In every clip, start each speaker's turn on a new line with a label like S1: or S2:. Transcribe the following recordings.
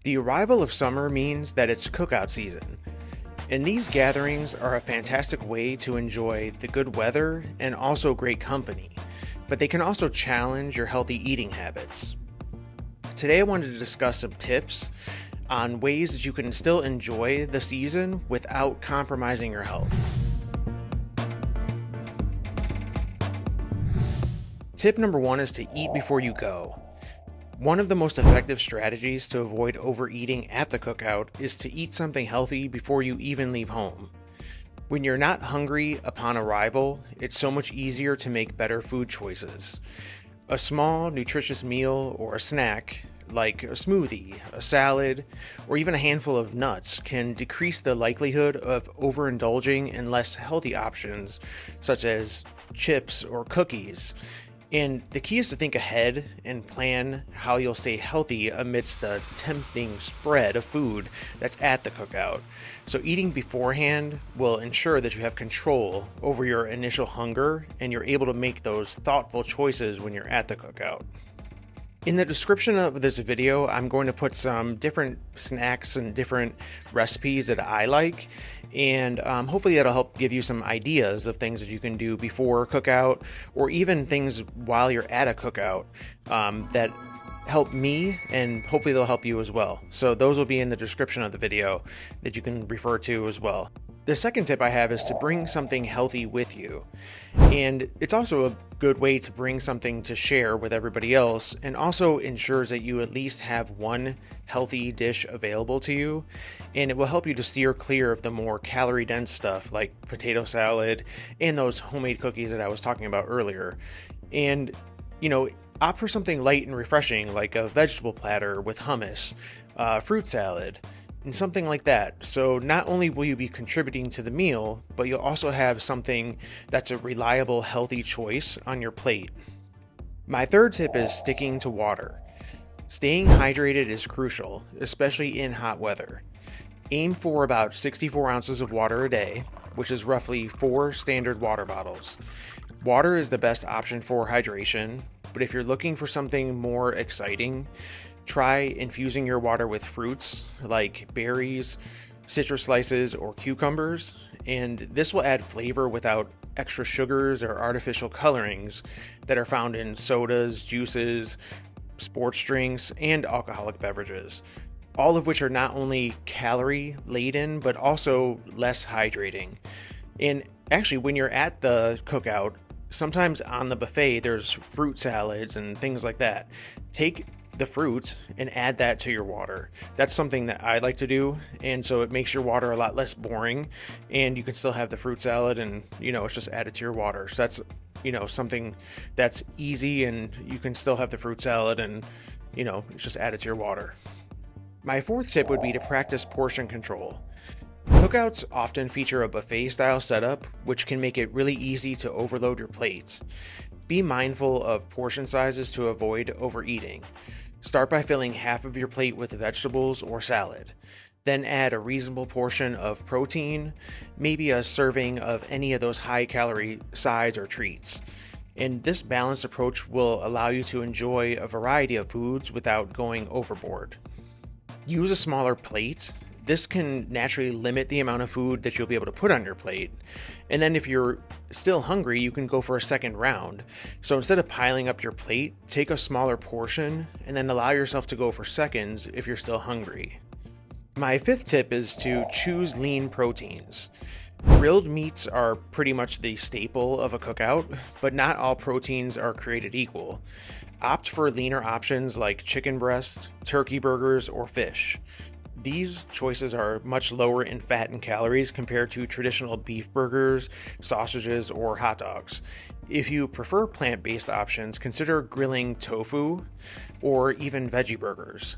S1: The arrival of summer means that it's cookout season, and these gatherings are a fantastic way to enjoy the good weather and also great company, but they can also challenge your healthy eating habits. Today I wanted to discuss some tips on ways that you can still enjoy the season without compromising your health. Tip number one is to eat before you go. One of the most effective strategies to avoid overeating at the cookout is to eat something healthy before you even leave home. When you're not hungry upon arrival, it's so much easier to make better food choices. A small, nutritious meal or a snack, like a smoothie, a salad, or even a handful of nuts, can decrease the likelihood of overindulging in less healthy options, such as chips or cookies. And the key is to think ahead and plan how you'll stay healthy amidst the tempting spread of food that's at the cookout. So eating beforehand will ensure that you have control over your initial hunger and you're able to make those thoughtful choices when you're at the cookout. In the description of this video, I'm going to put some different snacks and different recipes that I like, and hopefully that'll help give you some ideas of things that you can do before cookout, or even things while you're at a cookout that help me, and hopefully they'll help you as well. So those will be in the description of the video that you can refer to as well. The second tip I have is to bring something healthy with you. And it's also a good way to bring something to share with everybody else, and also ensures that you at least have one healthy dish available to you. And it will help you to steer clear of the more calorie dense stuff like potato salad and those homemade cookies that I was talking about earlier. And, opt for something light and refreshing like a vegetable platter with hummus, fruit salad, and something like that. So not only will you be contributing to the meal, but you'll also have something that's a reliable, healthy choice on your plate. My third tip is sticking to water. Staying hydrated is crucial, especially in hot weather. Aim for about 64 ounces of water a day, which is roughly 4 standard water bottles. Water is the best option for hydration, but if you're looking for something more exciting, try infusing your water with fruits like berries, citrus slices, or cucumbers, and this will add flavor without extra sugars or artificial colorings that are found in sodas, juices, sports drinks, and alcoholic beverages, all of which are not only calorie laden but also less hydrating. And actually, when you're at the cookout, sometimes on the buffet there's fruit salads and things like that. Take the fruit and add that to your water. That's something that I like to do, and so it makes your water a lot less boring, and you can still have the fruit salad and it's just added to your water. So that's something that's easy, and you can still have the fruit salad and it's just added to your water. My fourth tip would be to practice portion control. Cookouts often feature a buffet style setup, which can make it really easy to overload your plate. Be mindful of portion sizes to avoid overeating. Start by filling half of your plate with vegetables or salad. Then add a reasonable portion of protein, maybe a serving of any of those high calorie sides or treats. And this balanced approach will allow you to enjoy a variety of foods without going overboard. Use a smaller plate. This can naturally limit the amount of food that you'll be able to put on your plate. And then if you're still hungry, you can go for a second round. So instead of piling up your plate, take a smaller portion and then allow yourself to go for seconds if you're still hungry. My fifth tip is to choose lean proteins. Grilled meats are pretty much the staple of a cookout, but not all proteins are created equal. Opt for leaner options like chicken breast, turkey burgers, or fish. These choices are much lower in fat and calories compared to traditional beef burgers, sausages, or hot dogs. If you prefer plant-based options, consider grilling tofu or even veggie burgers.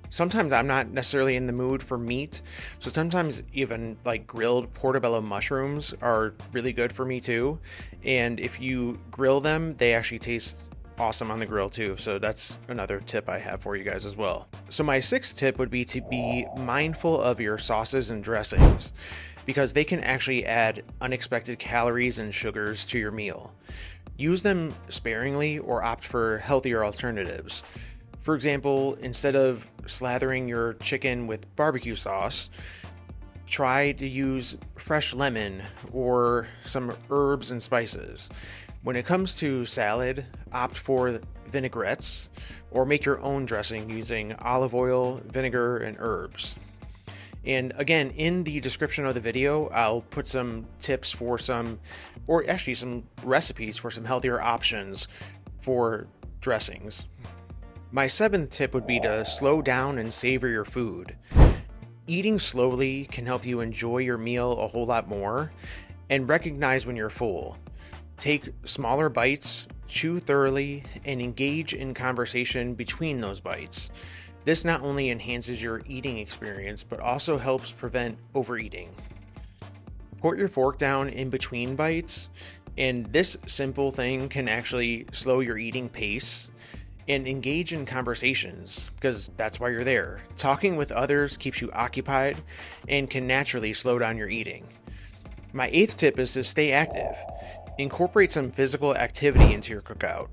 S1: Sometimes I'm not necessarily in the mood for meat, so sometimes even like grilled portobello mushrooms are really good for me too. And if you grill them, they actually taste awesome on the grill too. So that's another tip I have for you guys as well. So my sixth tip would be to be mindful of your sauces and dressings, because they can actually add unexpected calories and sugars to your meal. Use them sparingly or opt for healthier alternatives. For example, instead of slathering your chicken with barbecue sauce, try to use fresh lemon or some herbs and spices. When it comes to salad, opt for vinaigrettes or make your own dressing using olive oil, vinegar, and herbs. And again, in the description of the video, I'll put some tips for some recipes for some healthier options for dressings. My 7th tip would be to slow down and savor your food. Eating slowly can help you enjoy your meal a whole lot more and recognize when you're full. Take smaller bites, chew thoroughly, and engage in conversation between those bites. This not only enhances your eating experience, but also helps prevent overeating. Put your fork down in between bites, and this simple thing can actually slow your eating pace. And engage in conversations, because that's why you're there. Talking with others keeps you occupied and can naturally slow down your eating. My 8th tip is to stay active. Incorporate some physical activity into your cookout.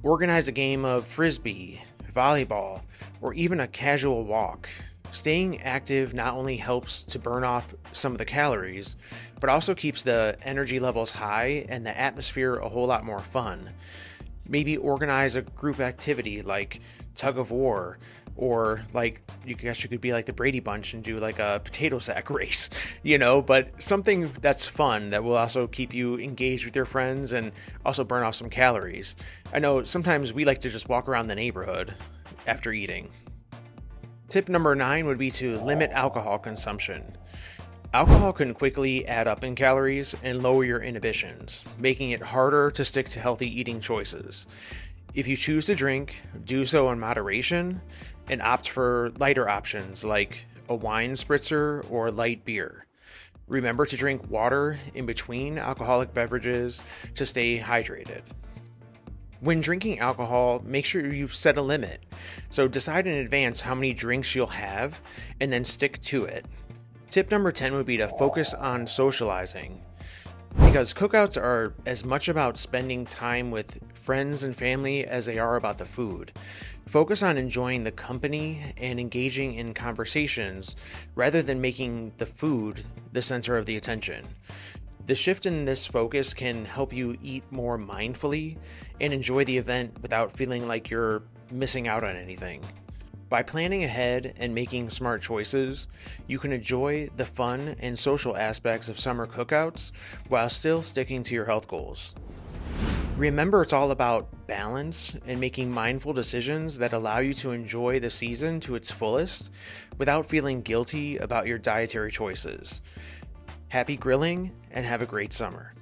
S1: Organize a game of frisbee, volleyball, or even a casual walk. Staying active not only helps to burn off some of the calories, but also keeps the energy levels high and the atmosphere a whole lot more fun. Maybe organize a group activity like tug of war, or like you could be like the Brady Bunch and do like a potato sack race, but something that's fun that will also keep you engaged with your friends and also burn off some calories. I know sometimes we like to just walk around the neighborhood after eating. Tip number 9 would be to limit alcohol consumption. Alcohol can quickly add up in calories and lower your inhibitions, making it harder to stick to healthy eating choices. If you choose to drink, do so in moderation and opt for lighter options like a wine spritzer or light beer. Remember to drink water in between alcoholic beverages to stay hydrated. When drinking alcohol, make sure you set a limit. So decide in advance how many drinks you'll have and then stick to it. Tip number 10 would be to focus on socializing. Because cookouts are as much about spending time with friends and family as they are about the food. Focus on enjoying the company and engaging in conversations rather than making the food the center of the attention. The shift in this focus can help you eat more mindfully and enjoy the event without feeling like you're missing out on anything. By planning ahead and making smart choices, you can enjoy the fun and social aspects of summer cookouts while still sticking to your health goals. Remember, it's all about balance and making mindful decisions that allow you to enjoy the season to its fullest without feeling guilty about your dietary choices. Happy grilling and have a great summer.